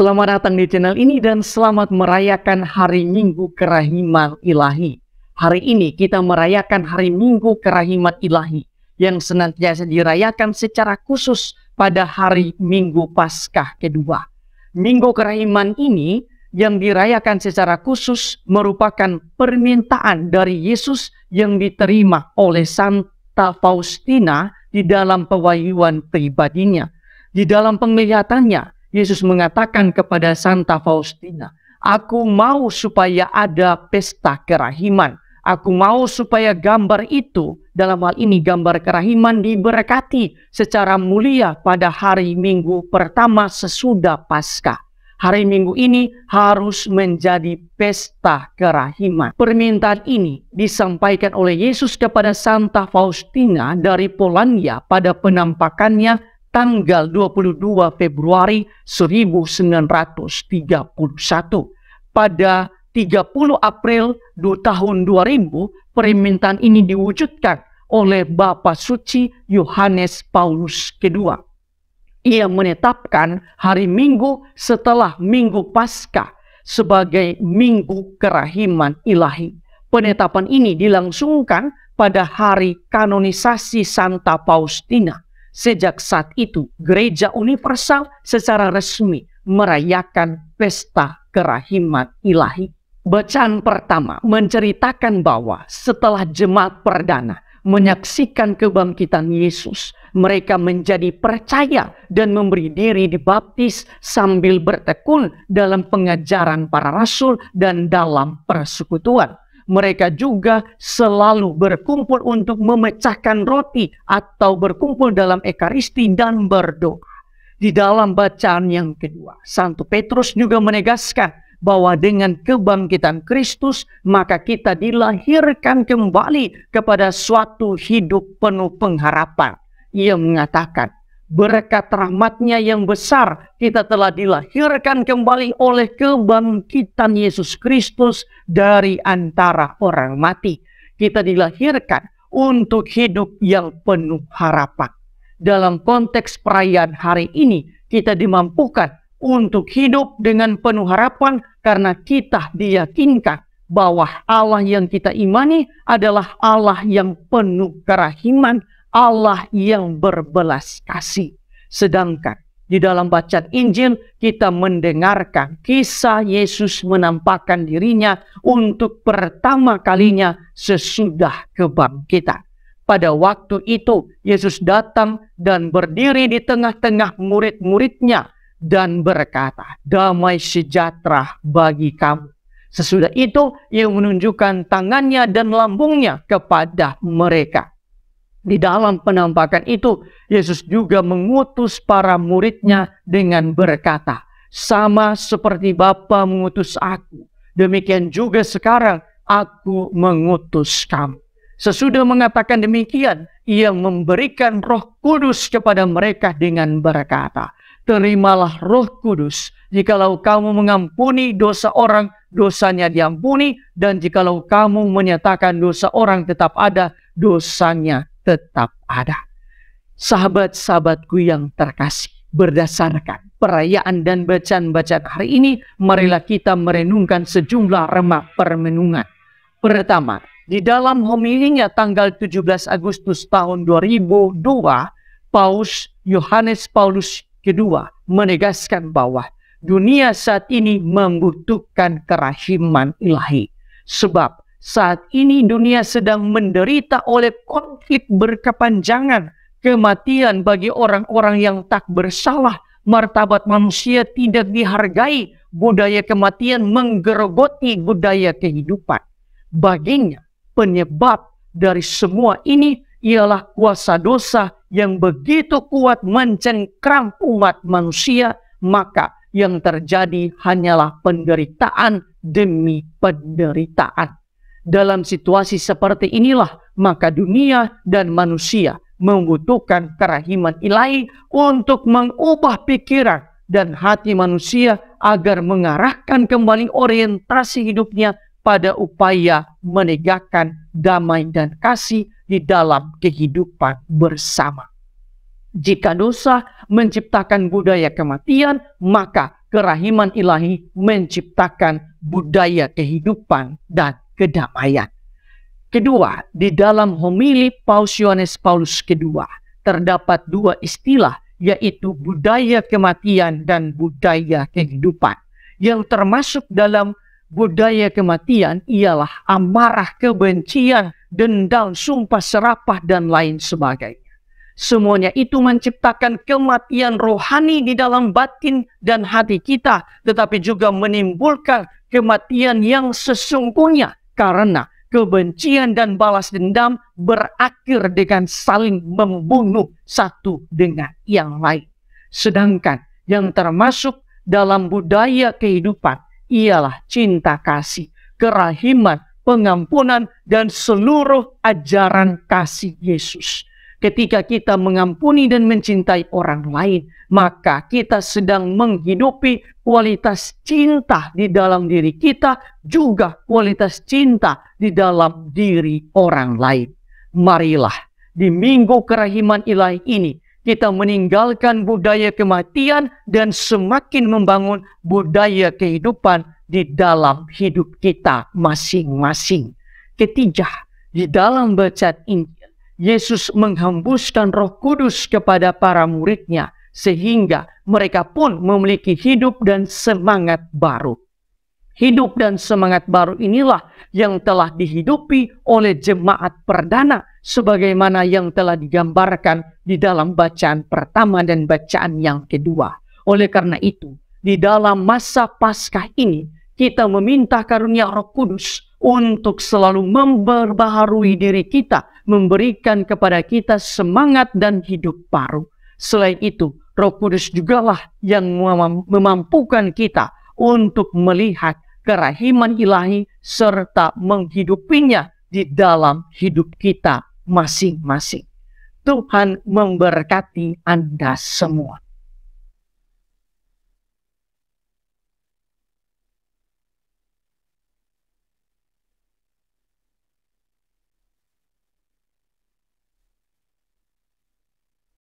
Selamat datang di channel ini dan selamat merayakan Hari Minggu Kerahiman Ilahi. Hari ini kita merayakan Hari Minggu Kerahiman Ilahi yang senantiasa dirayakan secara khusus pada hari Minggu Paskah kedua. Minggu Kerahiman ini yang dirayakan secara khusus merupakan permintaan dari Yesus yang diterima oleh Santa Faustina di dalam pewahyuan pribadinya. Di dalam penglihatannya, Yesus mengatakan kepada Santa Faustina, "Aku mau supaya ada pesta kerahiman. Aku mau supaya gambar itu, dalam hal ini gambar kerahiman, diberkati secara mulia pada hari Minggu pertama sesudah Paskah. Hari Minggu ini harus menjadi pesta kerahiman." Permintaan ini disampaikan oleh Yesus kepada Santa Faustina dari Polandia pada penampakannya tanggal 22 Februari 1931. Pada 30 April tahun 2000, permintaan ini diwujudkan oleh Bapa Suci Yohanes Paulus II. Ia menetapkan hari Minggu setelah Minggu Paskah sebagai Minggu Kerahiman Ilahi. Penetapan ini dilangsungkan pada hari kanonisasi Santa Faustina. Sejak saat itu, Gereja Universal secara resmi merayakan pesta kerahiman ilahi. Bacaan pertama menceritakan bahwa setelah jemaat perdana menyaksikan kebangkitan Yesus, mereka menjadi percaya dan memberi diri dibaptis sambil bertekun dalam pengajaran para rasul dan dalam persekutuan. Mereka juga selalu berkumpul untuk memecahkan roti atau berkumpul dalam ekaristi dan berdoa. Di dalam bacaan yang kedua, Santo Petrus juga menegaskan bahwa dengan kebangkitan Kristus, maka kita dilahirkan kembali kepada suatu hidup penuh pengharapan. Ia mengatakan, berkat rahmat-Nya yang besar, kita telah dilahirkan kembali oleh kebangkitan Yesus Kristus dari antara orang mati. Kita dilahirkan untuk hidup yang penuh harapan. Dalam konteks perayaan hari ini, kita dimampukan untuk hidup dengan penuh harapan karena kita diyakinkan bahwa Allah yang kita imani adalah Allah yang penuh kerahiman, Allah yang berbelas kasih. Sedangkan di dalam bacaan Injil kita mendengarkan kisah Yesus menampakkan dirinya untuk pertama kalinya sesudah kebangkitan. Pada waktu itu Yesus datang dan berdiri di tengah-tengah murid-muridnya dan berkata, "Damai sejahtera bagi kamu." Sesudah itu ia menunjukkan tangannya dan lambungnya kepada mereka. Di dalam penampakan itu, Yesus juga mengutus para muridnya dengan berkata, "Sama seperti Bapa mengutus aku, demikian juga sekarang aku mengutus kamu." Sesudah mengatakan demikian, ia memberikan Roh Kudus kepada mereka dengan berkata, "Terimalah Roh Kudus. Jikalau kamu mengampuni dosa orang, dosanya diampuni. Dan jikalau kamu menyatakan dosa orang tetap ada, dosanya tetap ada." Sahabat-sahabatku yang terkasih, berdasarkan perayaan dan bacaan-bacaan hari ini, marilah kita merenungkan sejumlah remak permenungan. Pertama, di dalam homilinya tanggal 17 Agustus tahun 2002, Paus Yohanes Paulus II menegaskan bahwa dunia saat ini membutuhkan kerahiman ilahi. Sebab saat ini dunia sedang menderita oleh konflik berkepanjangan, kematian bagi orang-orang yang tak bersalah, martabat manusia tidak dihargai, budaya kematian menggerogoti budaya kehidupan. Baginya, penyebab dari semua ini ialah kuasa dosa yang begitu kuat mencengkram umat manusia, maka yang terjadi hanyalah penderitaan demi penderitaan. Dalam situasi seperti inilah, maka dunia dan manusia membutuhkan kerahiman ilahi untuk mengubah pikiran dan hati manusia agar mengarahkan kembali orientasi hidupnya pada upaya menegakkan damai dan kasih di dalam kehidupan bersama. Jika dosa menciptakan budaya kematian, maka kerahiman ilahi menciptakan budaya kehidupan dan kedamaian. Kedua, di dalam homili Paus Yohanes Paulus kedua, terdapat dua istilah, yaitu budaya kematian dan budaya kehidupan. Yang termasuk dalam budaya kematian ialah amarah, kebencian, dendam, sumpah serapah, dan lain sebagainya. Semuanya itu menciptakan kematian rohani di dalam batin dan hati kita, tetapi juga menimbulkan kematian yang sesungguhnya, karena kebencian dan balas dendam berakhir dengan saling membunuh satu dengan yang lain. Sedangkan yang termasuk dalam budaya kehidupan ialah cinta kasih, kerahiman, pengampunan, dan seluruh ajaran kasih Yesus. Ketika kita mengampuni dan mencintai orang lain, maka kita sedang menghidupi kualitas cinta di dalam diri kita, juga kualitas cinta di dalam diri orang lain. Marilah di Minggu Kerahiman Ilahi ini kita meninggalkan budaya kematian dan semakin membangun budaya kehidupan di dalam hidup kita masing-masing. Ketiga, di dalam bacaan Injil, Yesus menghembuskan Roh Kudus kepada para murid-Nya sehingga mereka pun memiliki hidup dan semangat baru. Hidup dan semangat baru inilah yang telah dihidupi oleh jemaat perdana sebagaimana yang telah digambarkan di dalam bacaan pertama dan bacaan yang kedua. Oleh karena itu, di dalam masa Paskah ini kita meminta karunia Roh Kudus untuk selalu memperbaharui diri kita, memberikan kepada kita semangat dan hidup baru. Selain itu, Roh Kudus jugalah yang memampukan kita untuk melihat kerahiman ilahi serta menghidupinya di dalam hidup kita masing-masing. Tuhan memberkati Anda semua.